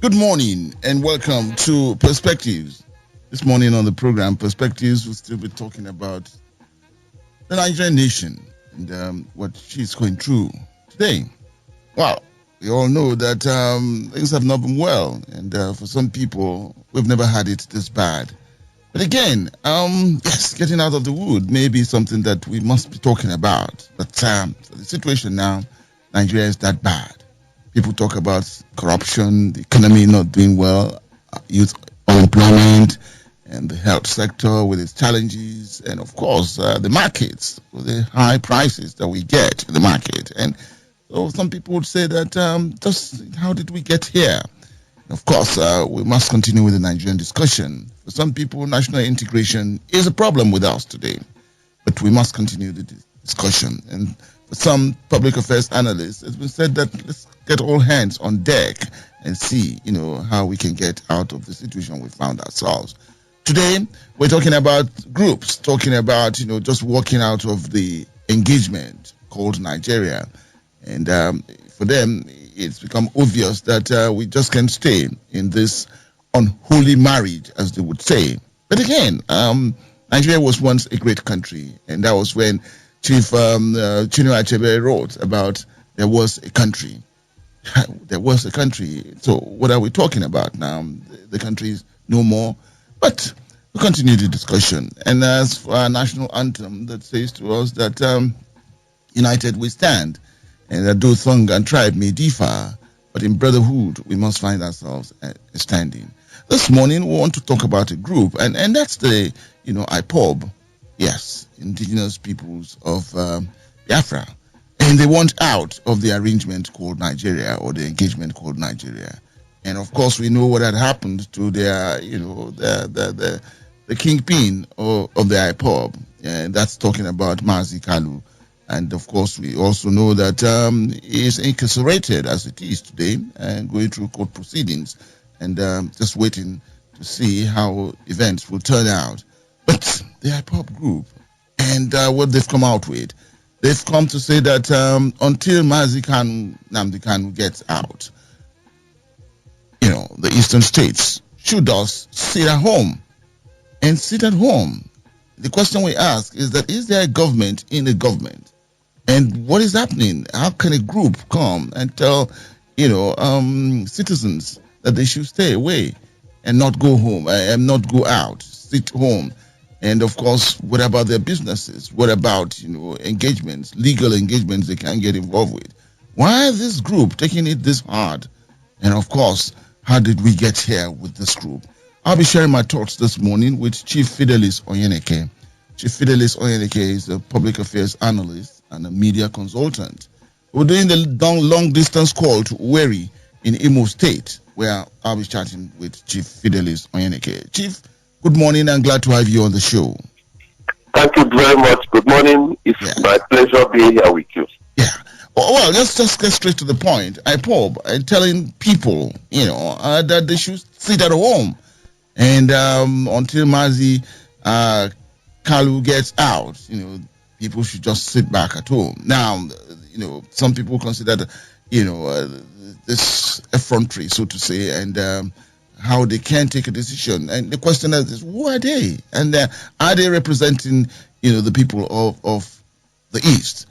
Good morning and welcome to Perspectives. This morning on the program, Perspectives, we'll still be talking about the Nigerian nation and what she's going through today. Well, we all know that things have not been well, and for some people, we've never had it this bad. But again, yes, getting out of the wood may be something that we must be talking about. But the situation now, Nigeria is that bad. People talk about corruption, the economy not doing well, youth unemployment, and the health sector with its challenges, and of course, the markets with the high prices that we get in the market. And so some people would say that just how did we get here? Of course, we must continue with the Nigerian discussion. For some people, national integration is a problem with us today, but we must continue the discussion. And for some public affairs analysts, it's been said that let's get all hands on deck and see, how we can get out of the situation we found ourselves. Today, we're talking about groups, talking about, just walking out of the engagement called Nigeria. And for them, it's become obvious that we just can't stay in this unholy marriage, as they would say. But again, Nigeria was once a great country, and that was when Chief Chinua Achebe wrote about there was a country. There was a country. So what are we talking about now? The country is no more. But we continue the discussion. And as for our national anthem that says to us that united we stand, and that though tongue and tribe may differ, but in brotherhood we must find ourselves standing. This morning we want to talk about a group, and that's the IPOB, yes, Indigenous Peoples of Biafra, and they want out of the arrangement called Nigeria, or the engagement called Nigeria. And of course we know what had happened to their the kingpin of the IPOB, and that's talking about Mazi Kalu. And of course, we also know that he is incarcerated as it is today and going through court proceedings and just waiting to see how events will turn out. But the IPOB group and what they've come out with, they've come to say that until Mazi Nnamdi Kanu gets out, the eastern states should just sit at home and sit at home. The question we ask is that, is there a government in a government? And what is happening? How can a group come and tell, citizens that they should stay away and not go home and not go out, sit home? And of course, what about their businesses? What about, engagements, legal engagements they can get involved with? Why is this group taking it this hard? And of course, how did we get here with this group? I'll be sharing my thoughts this morning with Chief Fidelis Onyeneke. Chief Fidelis Onyeneke is a public affairs analyst and a media consultant. We're doing the long distance call to Uweri in Imo State, where I'll be chatting with Chief Fidelis Onyeneke. Chief, good morning and glad to have you on the show. Thank you very much. Good morning. It's my pleasure being here with you. Yeah. Well, let's just get straight to the point. IPOB and telling people, that they should sit at home and until Mazi Kalu gets out, people should just sit back at home. Now, some people consider, this effrontery, so to say, and how they can take a decision. And the question is, who are they? And are they representing, the people of the East?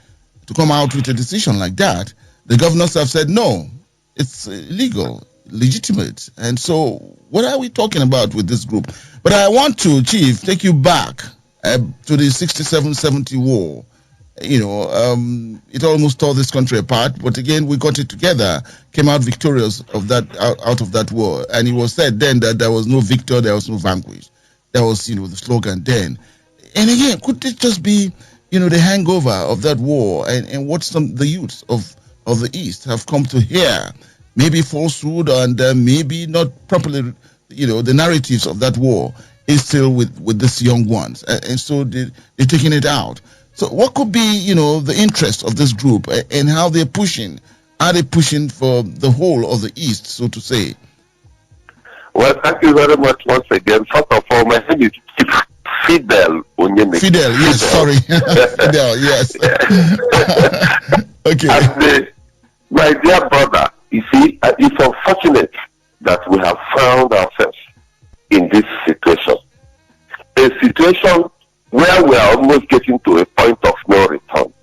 To come out with a decision like that, the governors have said, no, it's illegal, legitimate. And so what are we talking about with this group? But I want to, Chief, take you back to the 67-70 war. It almost tore this country apart, but again, we got it together, came out victorious out of that war. And it was said then that there was no victor, there was no vanquished. That was, the slogan then. And again, could it just be, the hangover of that war and what the youths of the East have come to hear? Maybe falsehood and maybe not properly, the narratives of that war is still with these young ones. And so they're taking it out. So what could be, the interest of this group and how they're pushing? Are they pushing for the whole of the East, so to say? Well, thank you very much once again. First of all, my name is Chief Fidel Onyeneke. Fidel, yes, sorry. Fidel, yes. Okay. My dear brother, you see, it's unfortunate that we have found ourselves in this situation. A situation where we are almost getting to a point of no return.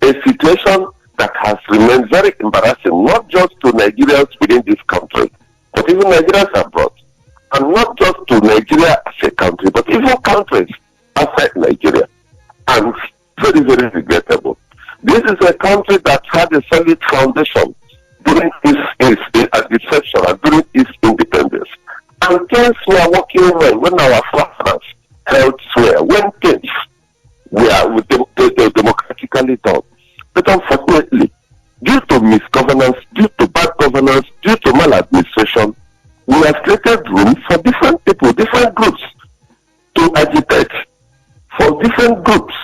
A situation that has remained very embarrassing, not just to Nigerians within this country, but even Nigerians abroad. And not just to Nigeria as a country, but even countries outside Nigeria. And very, very regrettable. This is a country that had a solid foundation during its inception and during its independence. And things were working well when our fathers held sway, when things were democratically done. But unfortunately, due to misgovernance, due to bad governance, due to maladministration, we have created room for different people, different groups to agitate, for different groups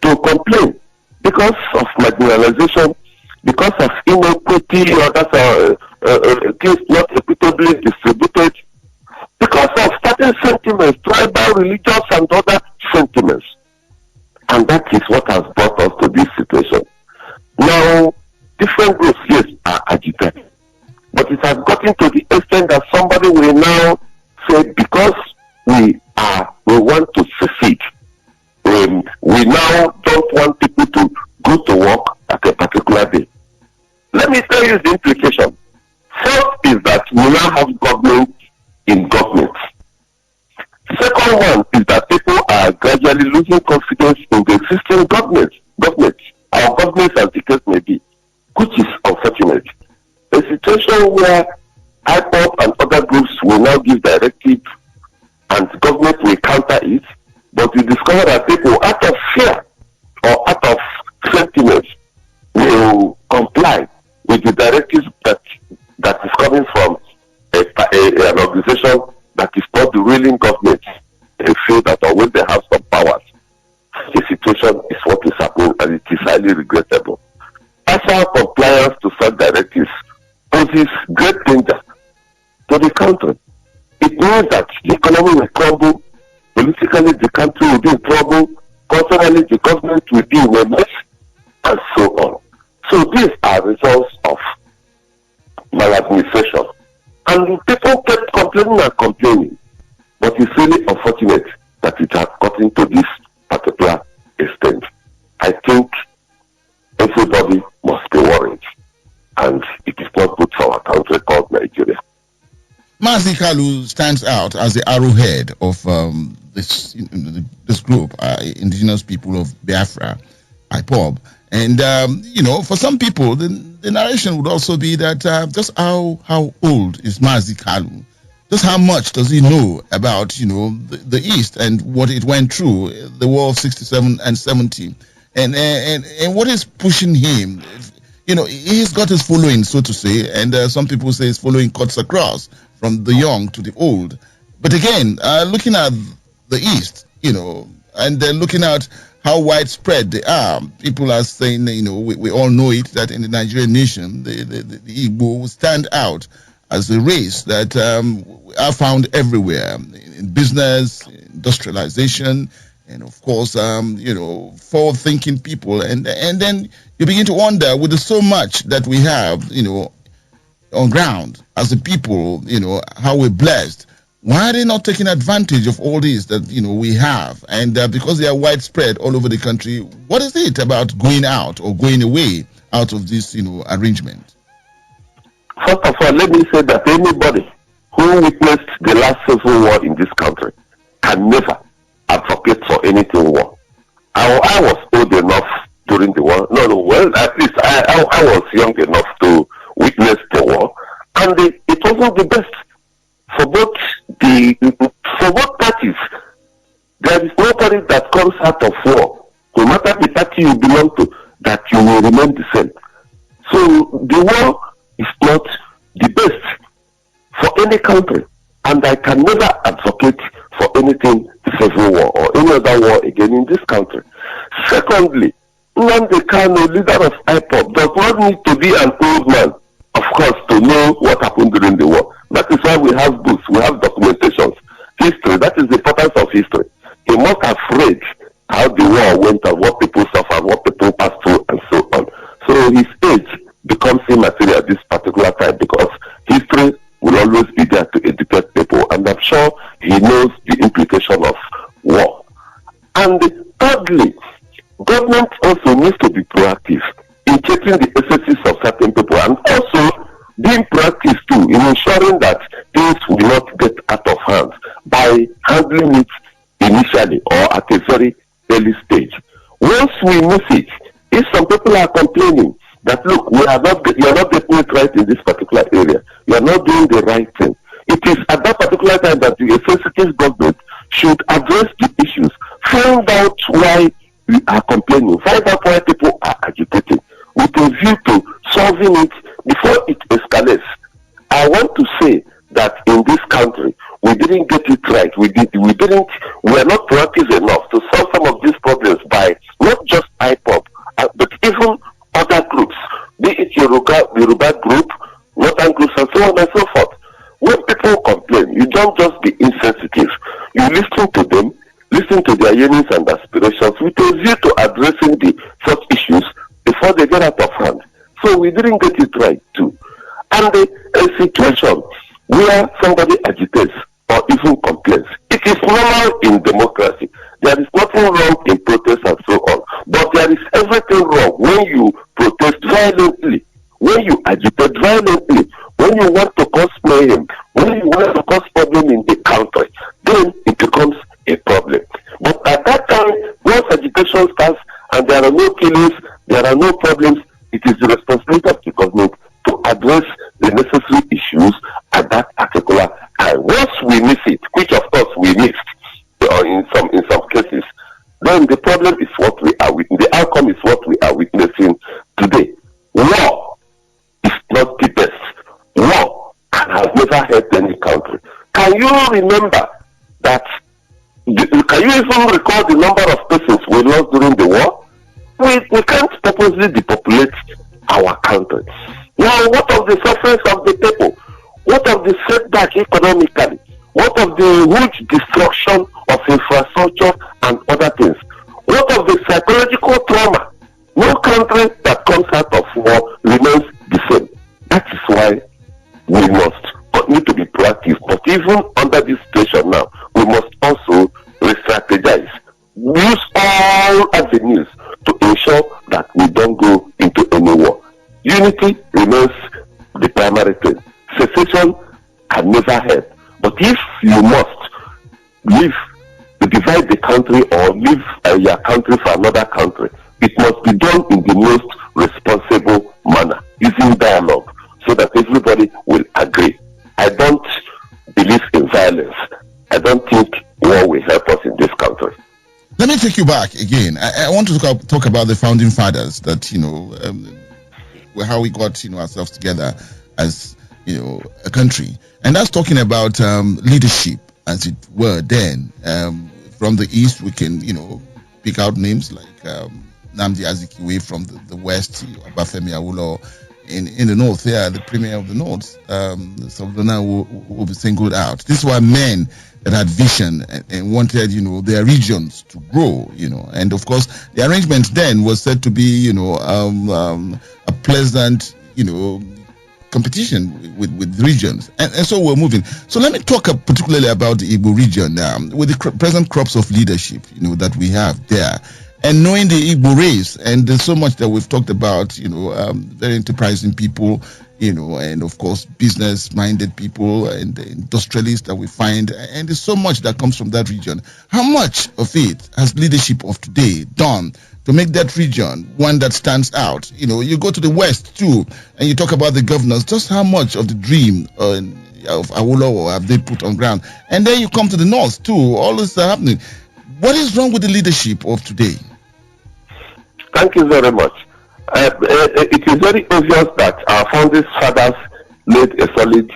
to complain because of marginalization, because of inequity, or things not equitably distributed, because of certain sentiments, tribal, religious, and other sentiments. And that is what has brought us to this situation. Now, different groups, yes, are agitated. But it has gotten to the extent that somebody will now say, because we want to secede, we now don't want people to go to work at a particular day. Let me tell you the implication. First is that we now have government in government. Second one is that people are gradually losing confidence in the existing government, our government as the case may be, which is unfortunate. A situation where IPOP and other groups will now give directive and government will counter it, but we discover that people out of fear or out of sentiments will comply with the directives that is coming from an organization that is not the ruling government. They feel that when they have some powers, the situation is what is happening, and it is highly regrettable. Partial compliance to such directives poses great danger to the country. It means that the economy will crumble, politically the country will be in trouble, culturally the government will be in a mess, and so on. So these are results of maladministration. And people kept complaining, but it's really unfortunate that it has gotten to this particular extent. I think everybody must be worried, and it is not good for our country called Nigeria. Mazi Kalu stands out as the arrowhead of this group, indigenous people of Biafra, IPOB. And, for some people, the narration would also be that just how old is Mazi Kalu? Just how much does he know about, the East and what it went through, the war of 67 and 70? And what is pushing him? He's got his following, so to say, and some people say his following cuts across from the young to the old. But again, looking at the East, and then looking at how widespread they are, people are saying, we all know it, that in the Nigerian nation, the Igbo will stand out as a race that are found everywhere, in business, industrialization, and of course, forward-thinking people. And then you begin to wonder, with so much that we have, on ground as a people, how we're blessed, why are they not taking advantage of all this that, we have? And because they are widespread all over the country, what is it about going out or going away out of this, arrangement? First of all, let me say that anybody who witnessed the last civil war in this country can never advocate for anything war. I was old enough during the war. At least I was young enough to witness the war, and it wasn't the best for both parties. There is nobody that comes out of war, no matter the party you belong to, that you will remain the same. So the war is not the best for any country, and I can never advocate for anything civil war or any other war again in this country. Secondly, Nnamdi Kanu, leader of IPOB, does not need to be an old man, of course, to know what happened during the war. That is why we have books, we have documentations, history. That is the importance of history. He must have read how the war went and what people suffered, what people passed through, and so on. So his age becomes immaterial at this particular time, because history will always be there to educate people, and I'm sure he knows the implication of war. And thirdly, government also needs to be proactive in checking the excesses of certain people, and also being proactive too in ensuring that things will not get out of hand by handling it initially or at a very early stage. Once we miss it, if some people are complaining that, look, you are not getting it right in this particular area, you are not doing the right thing, it is at that particular time that the sensitive government should address the issues, find out why we are complaining, find out why people are agitating, with a view to solving it before it escalates. I want to say that in this country, we didn't get it right. We are not proactive enough to solve some of these problems by not just IPOB, but even other groups, be it Yoruba group, Northern groups, and so on and so forth. When people complain, you don't just be insensitive. You listen to them, listen to their yearnings and aspirations with a view to addressing such issues before they get out of hand. So we didn't get it right too. And a situation where somebody agitates or even complains, it is normal in democracy. There is nothing wrong in protest and so on. But there is everything wrong when you protest violently, when you agitate violently, when you want to cause mayhem, when you want to cause problem in the country, then it becomes a problem. But at that time, once agitation starts and there are no killings, there are no problems, it is the responsibility of the government to address the necessary issues at that particular time. Once we miss it, which of course we missed in some cases, then the problem is what we are witnessing. The outcome is what we are witnessing today. War is not the best. War has never helped any country. Can you remember that? Can you even recall the number of persons we lost during the war? We can't purposely depopulate our country. Now, what of the sufferings of the people? What of the setback economically? What of the huge destruction of infrastructure and other things? What of the psychological trauma? No country that comes out of war remains the same. That is why we must continue to be proactive. But even under this situation now, we must also re-strategize. Use all avenues to ensure that we don't go into any war. Unity remains the primary thing. Secession can never help. But if you must divide the country or leave your country for another country, it must be done in the most responsible manner, using dialogue, so that everybody will agree. I don't believe in violence. I don't think war will help us in this country. Let me take you back again. I want to talk about the founding fathers, that, how we got, ourselves together as, a country. And that's talking about leadership, as it were, then. From the East, we can, pick out names like Nnamdi Azikiwe. From the West, Obafemi Awolowo. In the North, the Premier of the North, Sardauna will be singled out. These were men that had vision and wanted, their regions to grow, and of course, the arrangement then was said to be, a pleasant, competition with regions, and so we're moving. So let me talk particularly about the Igbo region now, with the present crops of leadership, that we have there. And knowing the Igbo race, and there's so much that we've talked about, very enterprising people, and of course, business-minded people and the industrialists that we find, and there's so much that comes from that region. How much of it has leadership of today done to make that region one that stands out? You go to the West too, and you talk about the governors, just how much of the dream of Awolowo have they put on ground? And then you come to the North too, all this is happening. What is wrong with the leadership of today? Thank you very much. It is very obvious that our founding fathers laid a solid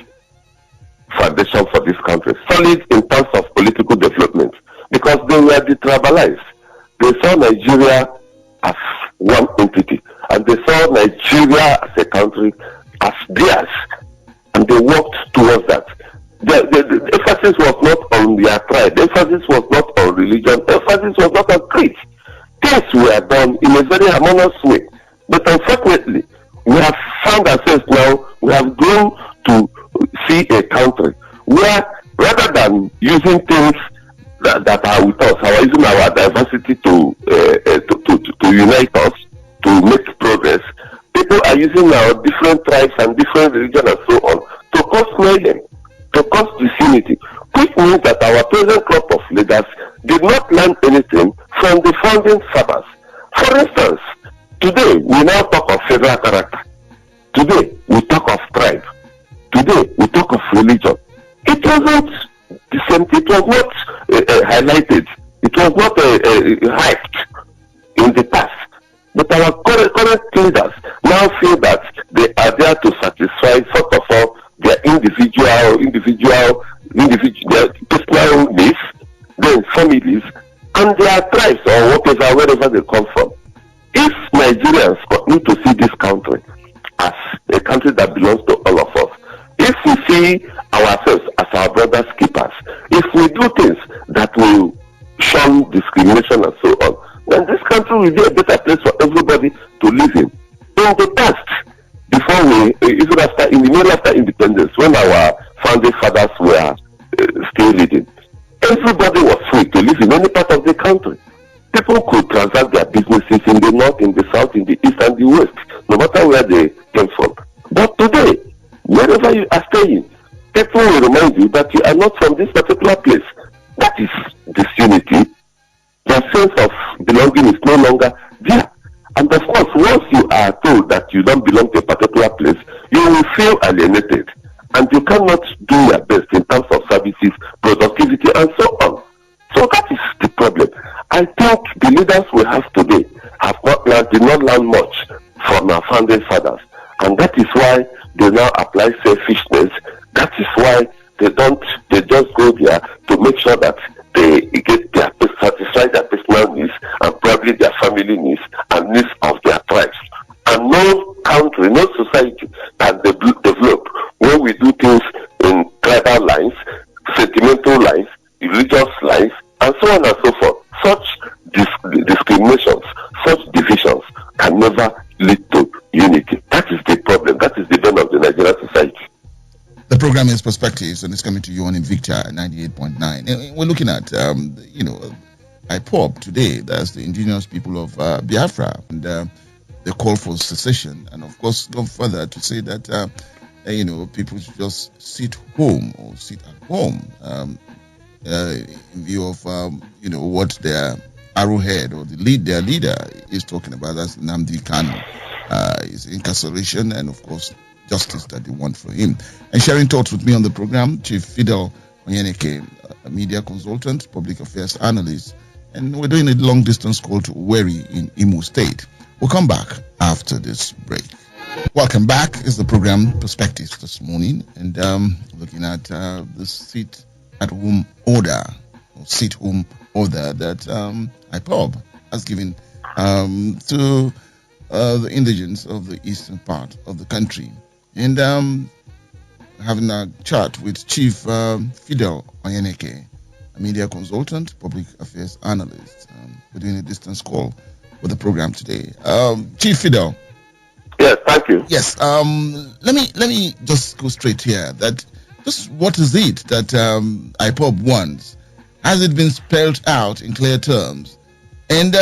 foundation for this country, solid in terms of political development, because they were detribalized. They saw Nigeria as one entity, and they saw Nigeria as a country as theirs, and they worked towards that. The emphasis was not on their tribe, the emphasis was not on religion, the emphasis was not on creed. Things were done in a very harmonious way. But unfortunately, we have found ourselves now, we have grown to see a country where, rather than using things that are with us, are using our diversity to unite us, to make progress, people are using our different tribes and different religions and so on to cause mayhem, to cause disunity, which means that our present crop of leaders did not learn anything from the founding fathers. For instance, today we now talk of federal character. Today we talk of tribe. Today we talk of religion. It wasn't the same. It was not highlighted. It was not hyped in the past. But our current leaders now feel that they are there to satisfy, first of all, their individual, their personal needs, then families, and their tribes or whatever, wherever they come from. If Nigerians continue to see this country as a country that belongs to all of us, if we see ourselves as our brother's keepers, if we do things that will shun discrimination and so on, then this country will be a better place for everybody to live in. In the past, before immediately after independence, when our founding fathers were still leading, everybody was free to live in any part of the country. People could transact their businesses in the north, in the south, in the east, and the west, no matter where they came from. But today, wherever you are staying, people will remind you that you are not from this particular place. That is disunity. The sense of belonging is no longer there. And of course, once you are told that you don't belong to a particular place, you will feel alienated. And you cannot do your best in terms of services, productivity, and so on. So that is the problem. I think the leaders we have today did not learn much from our founding fathers. And that is why they now apply selfishness. That is why they just go there to make sure that they satisfy their personal needs and probably their family needs and needs of their tribes. And no country, no society can develop when we do things in tribal lines, sentimental lines, religious lines, and so on and so forth. Such discriminations, such divisions can never lead to unity. That is the problem. That is the burden of the Nigerian society. The program is Perspectives, and it's coming to you on Invicta 98.9. And we're looking at, IPOB today. That's the indigenous people of Biafra, and the call for secession. And of course, go further to say that, people should just sit home or sit at home in view of, what their arrowhead or their leader is talking about. That's Nnamdi Kanu, his incarceration, and of course, justice that they want for him. And sharing thoughts with me on the program, Chief Fidel Onyeneke, a media consultant, public affairs analyst, and we're doing a long distance call to Owerri in Imo State. We'll come back after this break. Welcome back. It's the program Perspectives this morning, and looking at the sit-at-home order or sit-home order that IPOB has given to the indigents of the eastern part of the country. And having a chat with Chief Fidel Onyeneke, a media consultant, public affairs analyst. We're doing a distance call with the program today. Chief Fidel. Yes, thank you. Yes. Let me just go straight here. That just what is it that IPOB wants? Has it been spelled out in clear terms? And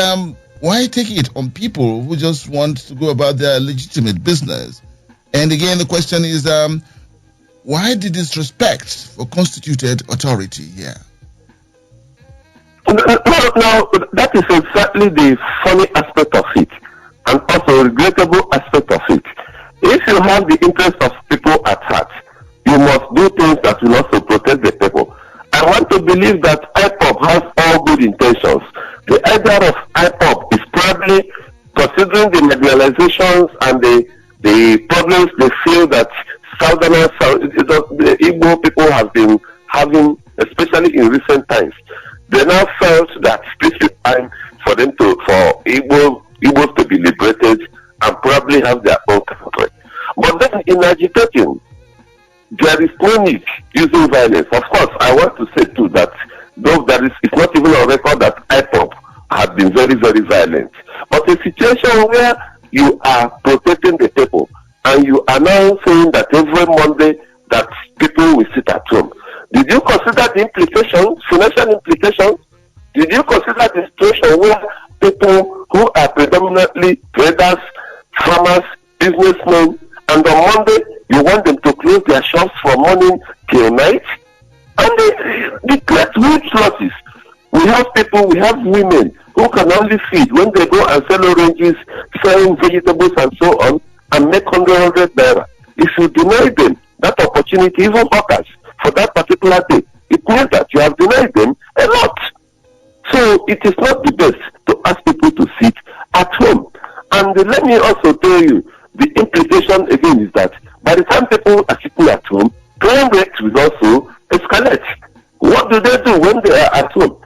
why take it on people who just want to go about their legitimate business? And again, the question is, why the disrespect for constituted authority here? No, that is exactly the funny aspect of it, and also regrettable aspect of it. If you have the interest of people at heart, you must do things that will also protect the people. I want to believe that IPOB has all good intentions. The idea of IPOB is probably considering the marginalizations and the problems they feel that the Igbo people have been having, especially in recent times. They now felt that this is time for them for Igbos to be liberated and probably have their own country. But then in agitating, there is no need using violence. Of course, I want to say too that it's not even on record that IPOB have been very, very violent. But a situation where you are protecting the people and you are now saying that every Monday that people will sit at home. Did you consider the implications, financial implications? Did you consider the situation where people who are predominantly traders, farmers, businessmen, and on Monday you want them to close their shops from morning till night? And they create huge losses. We have people, we have women who can only feed when they go and sell oranges, selling vegetables and so on, and make 100 naira. If you deny them that opportunity, even hawkers, for that particular day, it means that you have denied them a lot. So it is not the best to ask people to sit at home. And let me also tell you, the implication again is that by the time people are sitting at home, crime rates will also escalate. What do they do when they are at home?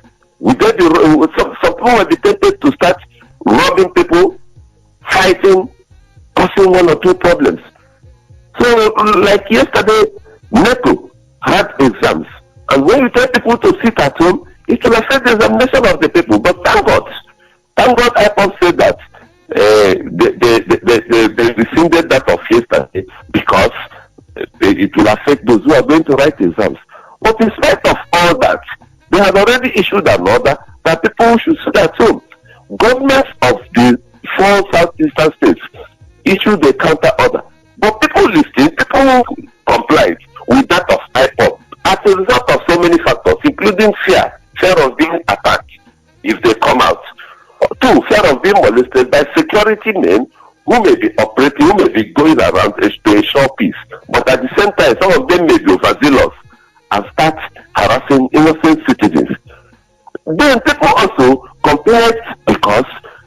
Some people will be tempted to start robbing people, fighting, causing one or two problems. So, like yesterday, NEPO had exams, and when you tell people to sit at home, it will affect the examination of the people. But thank God, IPOB said that they rescinded that of yesterday because it will affect those who are going to write exams. But in spite of all that, they have already issued an order that people should sit at home. Governments of the 4 southeastern states issued a counter order. But people listened, people complied with that of IPOB as a result of so many factors, including fear of being attacked if they come out. 2, fear of being molested by security men who may be operating, who may be going around to ensure peace. But at the same time, some of them may be overzealous and start harassing innocent citizens. Then people also complained because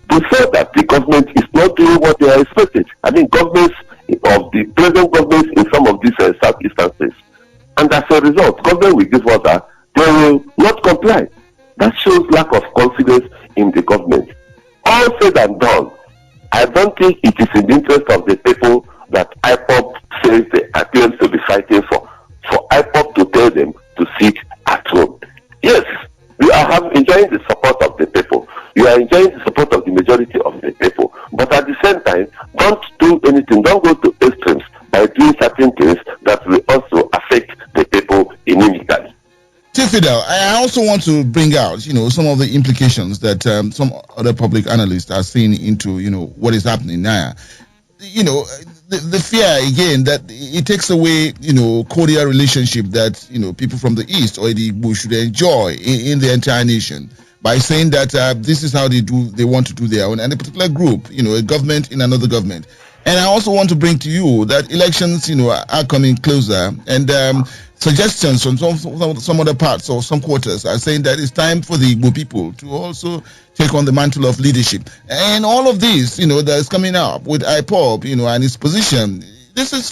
they felt that the government is not doing what they are expected. I mean, governments of the present governments in some of these southeastern states. And as a result, government will give order, they will not comply. That shows lack of confidence in the government. All said and done, I don't think it is in the interest of the people that IPOB says they appear to be fighting for IPOB to tell them to sit at home. Yes, you are enjoying the support of the people. You are enjoying the support of the majority of the people. But at the same time, don't do anything. Don't go to extremes by doing certain things that will also affect the people inimically. Chief Fidel, I also want to bring out, some of the implications that some other public analysts are seeing into, what is happening now. The fear again that it takes away, cordial relationship that people from the East or the Igbo should enjoy in the entire nation by saying that this is how they want to do their own, and a particular group, a government in another government. And I also want to bring to you that elections, are coming closer, and suggestions from some other parts or some quarters are saying that it's time for the Igbo people to also take on the mantle of leadership. And all of this, that is coming up with IPOB, and its position, this is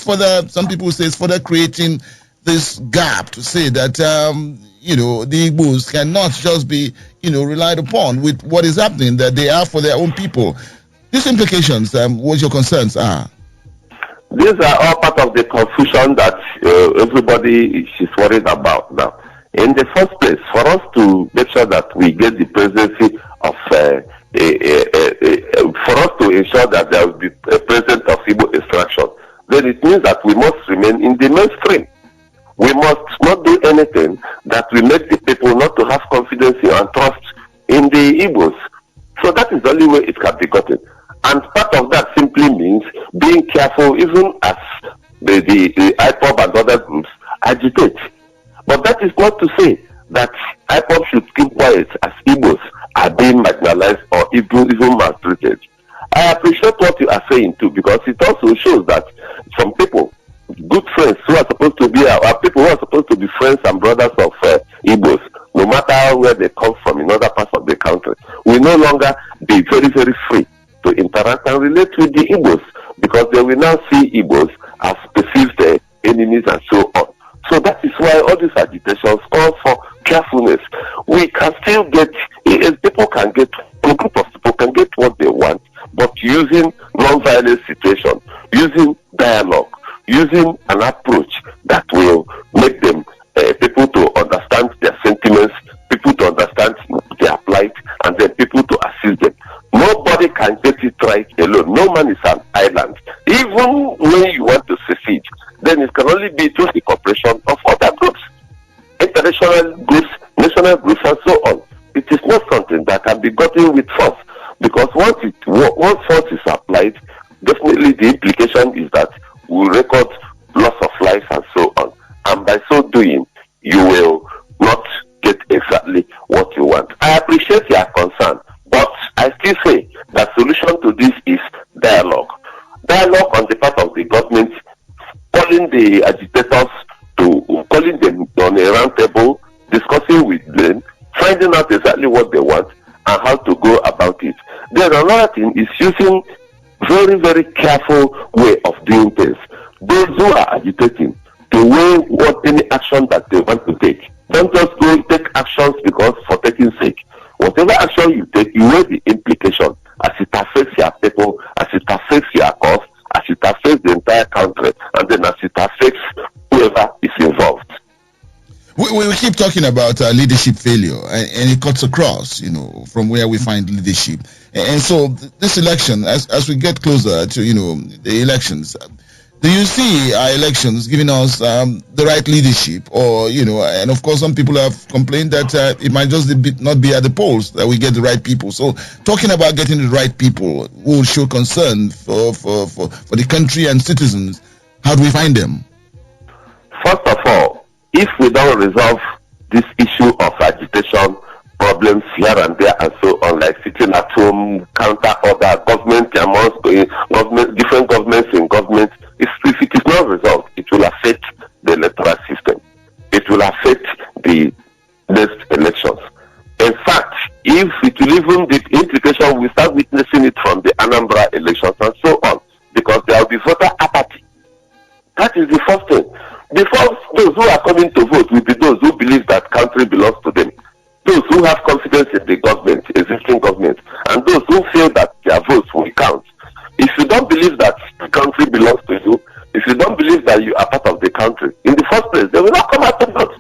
some people say it's further creating this gap to say that, the Igbos cannot just be, relied upon with what is happening, that they are for their own people. These implications, what your concerns are? These are all part of the confusion that everybody is worried about now. In the first place, for us to make sure that we get the presidency of, for us to ensure that there will be a president of Igbo extraction, then it means that we must remain in the mainstream. We must not do anything that will make the people not to have confidence and trust in the Igbos. So that is the only way it can be gotten. And part of that simply means being careful even as the IPOB and other groups agitate. But that is not to say that IPOB should keep quiet as Igbos are being marginalized or even maltreated. I appreciate what you are saying too, because it also shows that some people, good friends who are supposed to be our people who are supposed to be friends and brothers of Igbos, no matter where they come from in other parts of the country, will no longer be very, very free to interact and relate with the Igbos, because they will now see Igbos as perceived enemies and so on. So that is why all these agitations call for carefulness. We can still get, people can get, a group of people can get what they want, but using non-violent situation, using dialogue, using an approach that will make them people to understand their sentiments, people to understand their plight, and then people to assist them. Nobody can get it right alone. No man is an island. Even when you want to secede, then it can only be through the cooperation of traditional groups, national groups, and so on. It is not something that can be gotten with force, because once force is applied, definitely the implication is that we record loss of life and so on. And by so doing, you will not get exactly what you want. I appreciate your concern, but I still say the solution to this is dialogue. Dialogue on the part of the government, calling the agitators calling them on a round table, discussing with them, finding out exactly what they want and how to go about it. Then another thing is using very, very careful way of doing things. Those who are agitating, to weigh what any action that they want to take. Don't just go take actions because for taking sake. Whatever action you take, you weigh the implication as it affects your people, as it affects your cause, as it affects the entire country, and then as it affects whoever is involved. We keep talking about leadership failure, and it cuts across, from where we find leadership. And so this election, as we get closer to, the elections, do you see our elections giving us the right leadership? Or, and of course, some people have complained that it might just not be at the polls that we get the right people. So talking about getting the right people who will show concern for the country and citizens, how do we find them? First of all, if we don't resolve this issue of agitation, problems here and there and so on, like sitting at home, counter order, government amongst different governments in government, if it is not resolved, it will affect the electoral system. It will affect the next elections. In fact, if it will even, the implication, we start witnessing it from the Anambra elections and so on, because there will be voter apathy. That is the first thing. Before, those who are coming to vote will be those who believe that country belongs to them. Those who have confidence in the government, existing government, and those who feel that their votes will count. If you don't believe that the country belongs to you, if you don't believe that you are part of the country, in the first place, they will not come out to vote.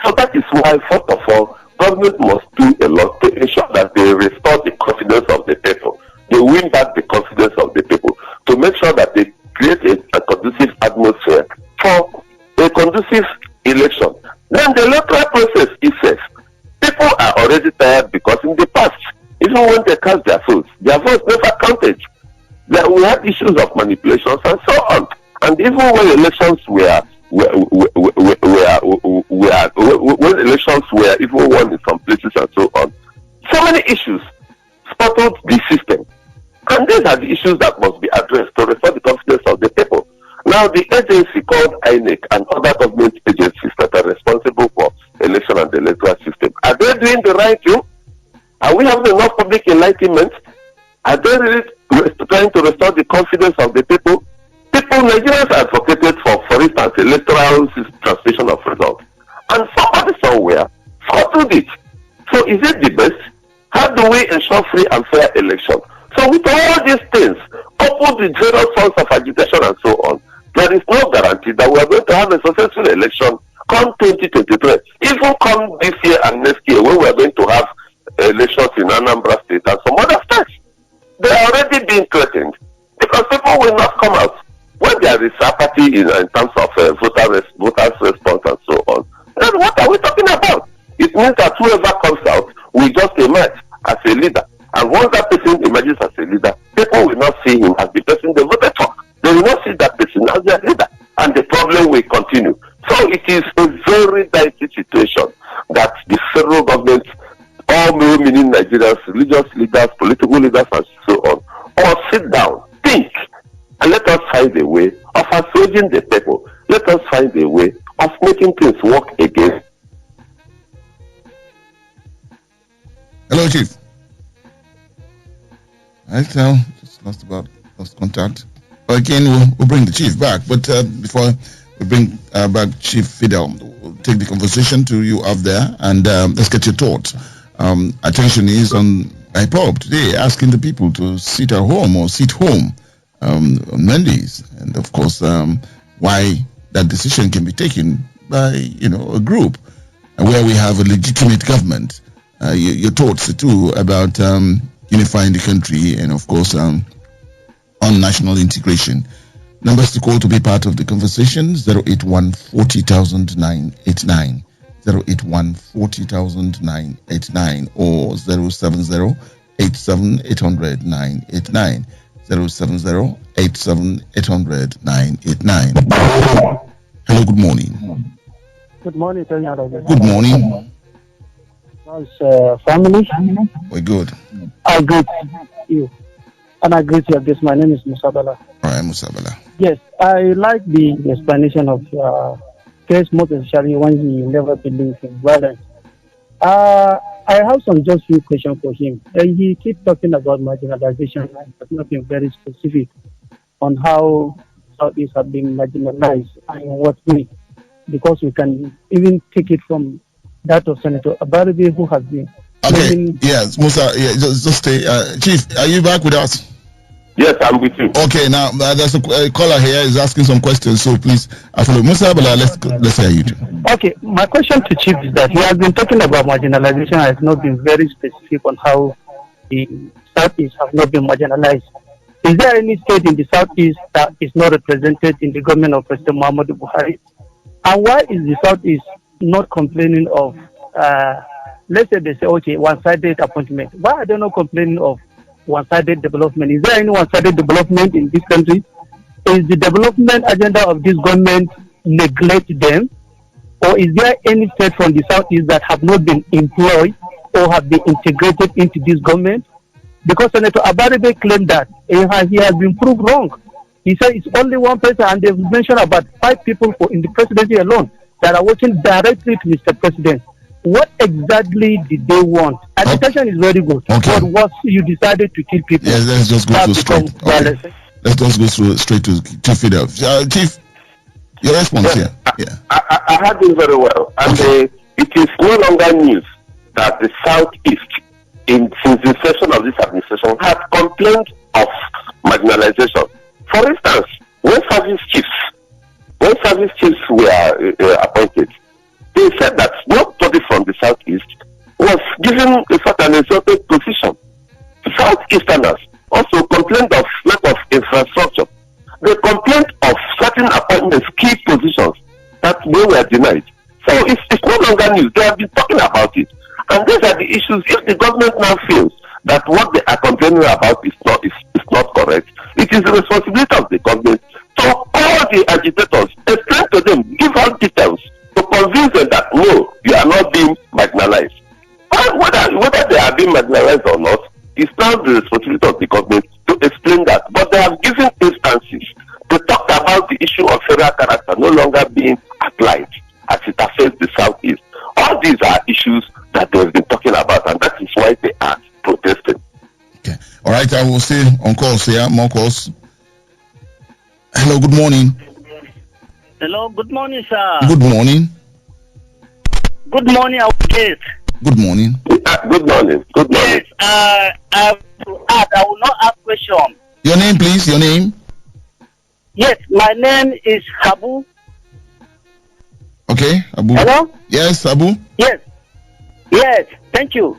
So that is why, first of all, government must do a lot to ensure that they restore the confidence of the people. They win back the confidence of the people to make sure that they create a conducive atmosphere for a conducive election. Then the electoral process itself. People are already tired because in the past, even when they cast their votes never counted. We had issues of manipulations and so on. And even when elections when elections were even won in some places and so on, so many issues spotted the system. And these are the issues that must be addressed to restore the confidence of the people. Now, the agency called INEC and other government agencies that are responsible for election and the electoral system, are they doing the right thing? Are we having enough public enlightenment? Are they really trying to restore the confidence of the people? Nigerians advocated for instance, electoral transmission of results. And somebody somewhere scuttled it. So is it the best? How do we ensure free and fair election? So with all these things, coupled with various forms of agitation and so on, there is no guarantee that we are going to have a successful election come 2023. Even come this year and next year, when we are going to have elections in Anambra State and some other states. They are already being threatened because people will not come out when there is apathy in terms of voters' response and so on. Then what are we talking about? It means that whoever comes out will just emerge as a leader. And once that person emerges as a leader, people will not see him as the person they voted for. They will not see that person as their leader. And the problem will continue. So it is a very dicey situation that the federal government, all meaning Nigerians, religious leaders, political leaders, and so on, all sit down, think, and let us find a way of assuaging the people. Let us find a way of making things work again. Hello, Chief. Right now, just lost contact. Again, we'll bring the Chief back, but before we bring back Chief Fidel, we'll take the conversation to you out there, and let's get your thoughts. Attention is on IPOB today, asking the people to sit at home or sit home on Mondays, and of course, why that decision can be taken by a group where we have a legitimate government. Your thoughts too about unifying the country and of course on national integration. Numbers to call to be part of the conversation: 081 40 989, 081 40,000 989 or 070 87 800 989. 070 87 800 989. Hello, good morning. Good morning, Tanya. Good morning. How's family? We're good. I greet you. And I greet you this. My name is Musabala. All right, Musabala. Yes, I like the explanation of case, most especially when he never believes in violence. I have some just few questions for him. He keeps talking about marginalization and has not been very specific on how Southeast have been marginalized and in what way. Because we can even take it from that of Senator Abaribe, who has been. Okay, yes, Musa, yeah, just stay. Chief, are you back with us? Yes, I'm with you. Okay, now there's a caller here is asking some questions, so please follow Musa. But let's hear you. Okay, my question to Chief is that he has been talking about marginalization, has not been very specific on how the Southeast have not been marginalized. Is there any state in the Southeast that is not represented in the government of President Muhammadu Buhari? And why is the Southeast not complaining of, let's say they say, okay, one-sided appointment. Why are they not complaining of one-sided development? Is there any one-sided development in this country? Is the development agenda of this government neglect them? Or is there any state from the Southeast that have not been employed or have been integrated into this government? Because Senator Abaribe claimed that he has been proved wrong. He said it's only one person, and they've mentioned about 5 people in the presidency alone that are working directly to Mr. President. What exactly did they want? Agitation is very good. Okay. But what you decided to kill people? Yes, let's just go straight. Okay. Let's just go straight to Chief Fidel. Chief, your response here. Yeah. I heard it very well. And it is no longer news that the Southeast, since the inception of this administration, has complained of marginalization. For instance, when service chiefs were appointed, they said that nobody from the Southeast was given a certain exalted position. Southeasterners also complained of lack of infrastructure. They complained of certain appointments, key positions that they were denied. So it's no longer news. They have been talking about it. And these are the issues. If the government now feels that what they are complaining about is not correct, it is the responsibility of the government to call the agitators, explain to them, give out details, to convince them that no, you are not being marginalized. Whether they are being marginalized or not, it's now the responsibility of the government to explain that. But they have given instances to talk about the issue of federal character no longer being applied as it affects the Southeast. All these are issues that they've been talking about, and that is why they are protesting. Okay. All right, I will stay on calls here. More calls. Hello, good morning. Hello, good morning, sir. Good morning. Good morning, our guest. Good morning. Good morning. Good morning. Yes, I will not ask question. Your name, please. Your name. Yes, my name is Habu. Okay, Abu. Hello? Yes, Abu. Yes, thank you.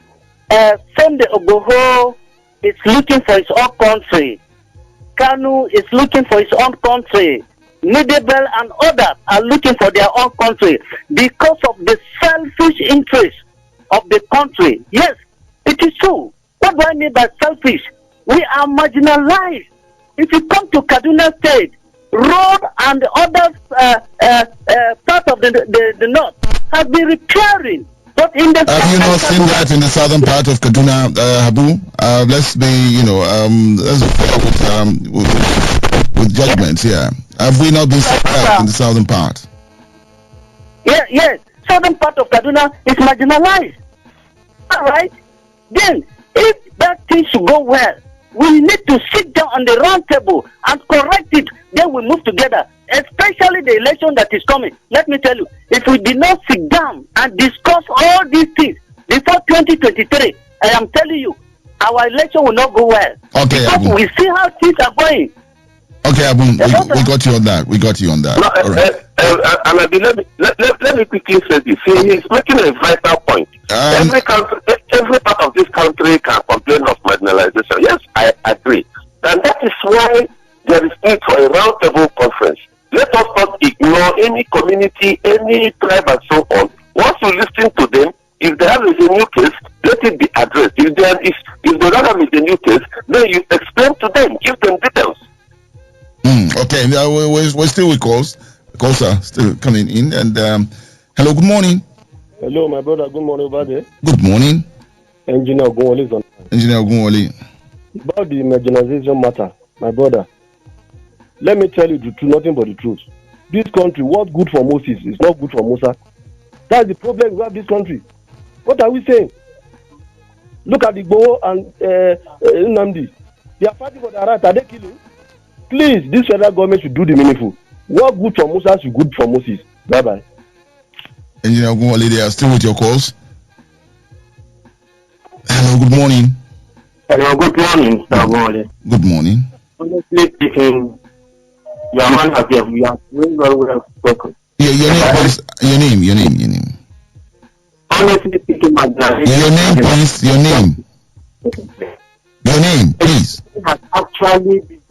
Sunday Ogboho is looking for his own country. Kanu is looking for his own country. Midabel and others are looking for their own country because of the selfish interest of the country. Yes, it is true. What do I mean by selfish? We are marginalized. If you come to Kaduna State, road and other part of the north has been repairing. But in the have you not seen that in the southern part of Kaduna, Habu? Let's be, let's be with judgments here. Have we not been surprised in the southern part? Yes. Southern part of Kaduna is marginalized. All right. Then, if that thing should go well, we need to sit down on the round table and correct it. Then we move together, especially the election that is coming. Let me tell you, if we did not sit down and discuss all these things before 2023, I am telling you, our election will not go well. Okay, because Abu. we see how things are going. Okay, Abu, we got you on that. We got you on that. No, all right. Let me quickly say this. He's making a vital point. Every part of this country can complain of marginalization. Yes, I agree. And that is why there is need for a roundtable conference. Let us not ignore any community, any tribe, and so on. Once to listen to them. If they have a new case, let it be addressed. If they don't have a new case, then you explain to them, give them details. Okay, we're still with calls. Calls are still coming in. And hello, good morning. Hello, my brother. Good morning over there. Good morning. Engineer Ogunwole is on. Engineer Ogunwole. About the marginalization matter, my brother. Let me tell you the truth, nothing but the truth. This country, what's good for Moses is not good for Musa. That's the problem we have this country. What are we saying? Look at the Igboho and Nnamdi. They are fighting for their right. Are they killing? Please, this federal government should do the meaningful. What good for Musa is good for Moses. Bye-bye. Engineer Ogunwole, they are still with your calls. Hello, good morning. Hello, good morning, Mr. Ogunwole. Good morning. Honestly speaking, your man has been, we are very well spoken. Your name, please. Your name. Honestly speaking, my brother. Your name, please. Your name. Your name, please. It has actually been.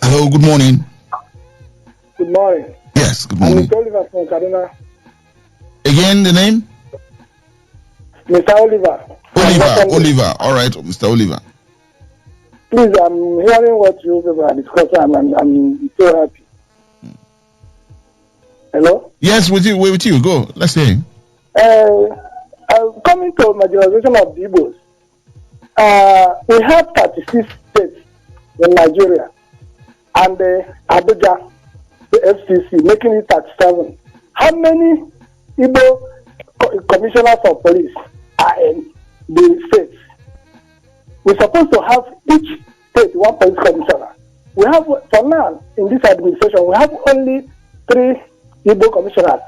Hello, good morning. Good morning. Yes, good morning. I'm Mr. Oliver from Kaduna. Again, the name? Mr. Oliver. Oliver. All right, Mr. Oliver. Please, I'm hearing what you people are discussing, and I'm so happy. Hello? Yes, with you. Go. Let's hear. Coming to marginalization of the Igbos, we have 36 states in Nigeria, and Abuja, the FCC, making it 37. How many Igbo commissioners of police are in the states? We're supposed to have each state one police commissioner. We have, for now, in this administration, we have only 3 Igbo commissioners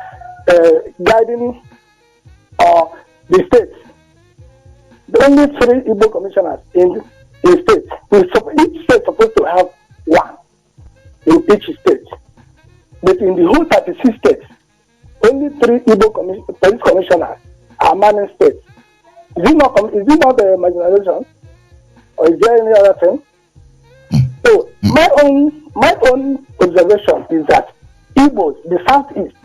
guiding the states. The only 3 Igbo commissioners in the states. Each state is supposed to have 1 in each state. But in the whole 36 states, only 3 Igbo police commissioners are manning states. Is it not a marginalization? Or is there any other thing? So my own observation is that Igbos, the Southeast,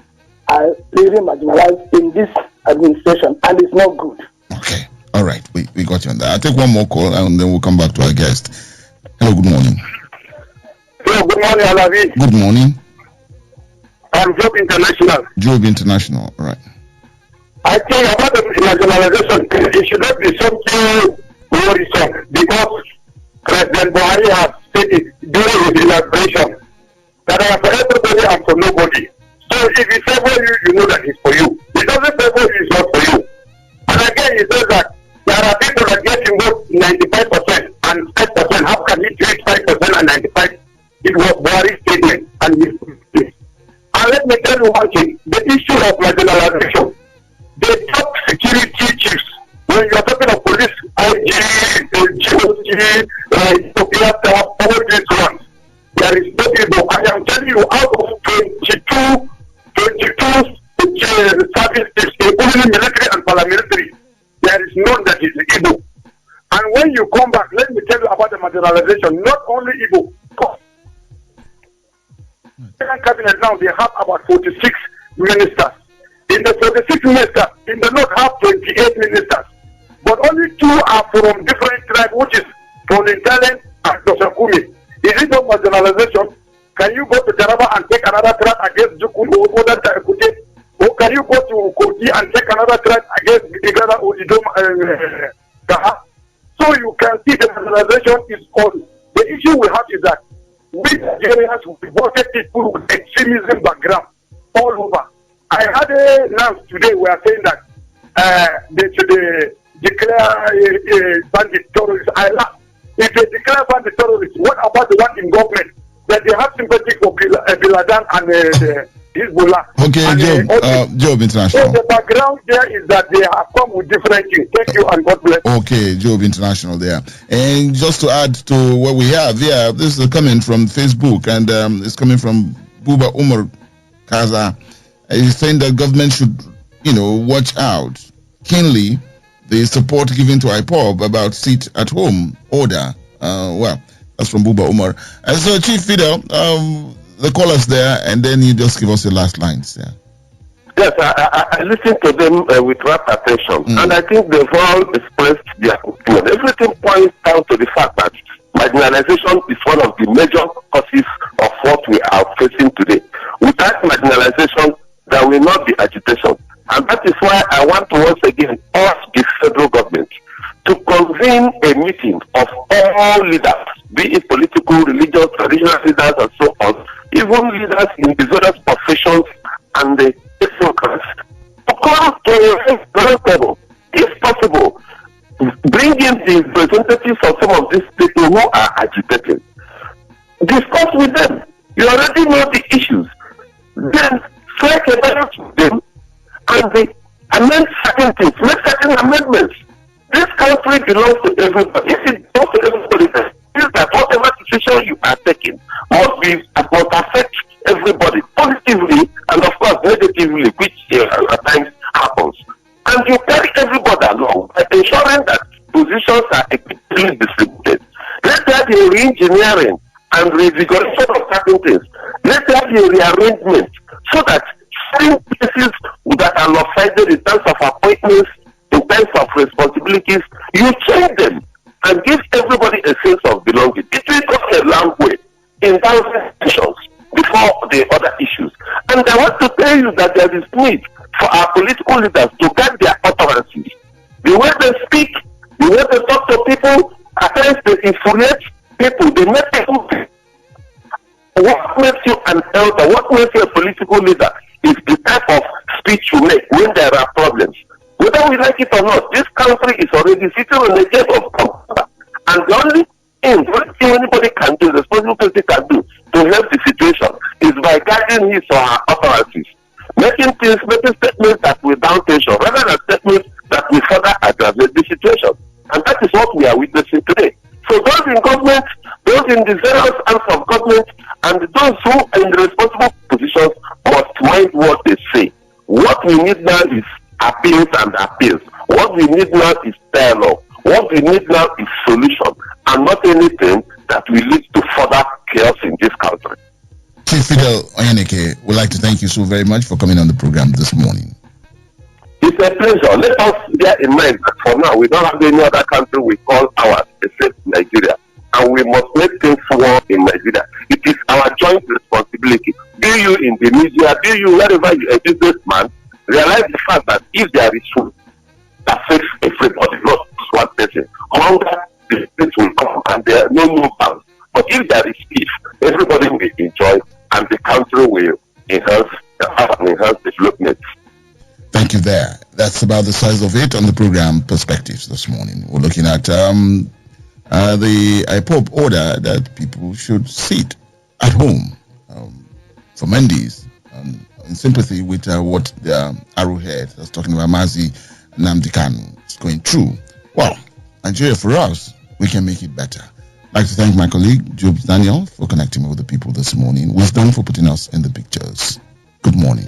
are really marginalized in this administration, and it's not good. Okay. All right. We got you on that. I'll take one more call and then we'll come back to our guest. Hello, good morning. Hello, good morning, Alavi. Good morning. I'm Job International. Job International, all right. I think about the marginalization, it should not be something worrisome because President Buhari has stated during his inauguration that I am for everybody and for nobody. So if he favors you, you know that it's for you. If it doesn't favor you, it's not for you. And again, he says that there are people that get involved 95% and 5%. How can he treat 5% and 95%? It was Buhari's statement and his statement. And let me tell you one thing, the issue of marginalization, the top security chiefs, when you are talking of police, IG, GOG, Ethiopia, all these ones, there is no people. I am telling you, out of 22 services, including military and paramilitary, there is none that is Igbo. And when you come back, let me tell you about the marginalization, not only Igbo. The cabinet now, they have about 46 ministers. In the 46 ministers, in the north have 28 ministers. But only 2 are from different tribes, which is Talent and Tosakumi. Is it not marginalization? Can you go to Jaraba and take another tribe against Jukun or other Takute? Or can you go to Kogi and take another tribe against Igara or Idom Gaha? So you can see the marginalization is on. The issue we have is that we Nigerians, we voted people with extremism background all over. I had a announcement today, we are saying that they should declare bandit terrorists. If they declare bandit terrorists, what about the one in government? That they have sympathy for Bin Laden and Hezbollah. Okay, Job International. So the background there is that they have come with different things. Thank you and God bless. Okay, Job International there. And just to add to what we have, this is coming from Facebook and it's coming from Buba Umar Kaza. He's saying that government should, watch out keenly the support given to IPOB about sit at home order. That's from Buba Umar. And so, Chief Fidel, the callers there, and then you just give us the last lines there. Yes, I listened to them with rapt attention, and I think they've all expressed their opinion. Everything points down to the fact that marginalization is one of the major causes of what we are facing today. Without marginalization, there will not be agitation. And that is why I want to once again ask the federal government to convene a meeting of all leaders, be it political, religious, traditional leaders, and so on, even leaders in the various professions and the technocrats, to come to a round table, if possible, bring in the representatives of some of these people who are agitating. Discuss with them. You already know the issues. Then strike a balance with them and they amend certain things, make certain amendments. This country belongs to everybody. If it belongs to everybody, then it means that whatever decision you are taking must affect everybody positively and of course negatively, which at times happens. And you carry everybody along by ensuring that positions are equitably distributed. Let there be a re-engineering and revigoration of certain things. Let there be a rearrangement so that certain places that are lopsided in terms of appointments, in terms of responsibilities, you change them and give everybody a sense of belonging. It will go a long way in thousands nations before the other issues. And I want to tell you that there is need for our political leaders to guard their utterances. The way they speak, the way they talk to people, at times they infuriate people, they make people. What makes you an elder, what makes you a political leader is the type of speech you make when there are problems. Whether we like it or not, this country is already sitting on the gate of power. And the only thing anybody can do, the responsible person can do to help the situation is by guiding his or her authorities. Making statements that will down tension rather than statements that will further aggravate the situation. And that is what we are witnessing today. So those in government, those in the various arms of government, and those who are in the responsible positions must mind what they say. What we need now is appeals and appeals. What we need now is dialogue. What we need now is solution, and not anything that will lead to further chaos in this country. Chief Fidel Onyeneke, we'd like to thank you so very much for coming on the program this morning. It's a pleasure. Let us bear in mind that for now we don't have any other country we call ours except Nigeria. And we must make things work in Nigeria. It is our joint responsibility. Be you in the media, be you wherever you are a businessman, realize the fact that if there is food, that affects everybody, not one person. Hunger, the things will come and there are no bounds. But if there is peace, everybody will enjoy and the country will have an enhanced development. Thank you there. That's about the size of it on the program Perspectives this morning. We're looking at the IPOB order that people should sit at home for Mondays in sympathy with what the Arrowhead was talking about, Mazi Nnamdi Kanu is going through. Well, Nigeria, for us, we can make it better. I'd like to thank my colleague, Job Daniel, for connecting with the people this morning. Wisdom for putting us in the pictures. Good morning.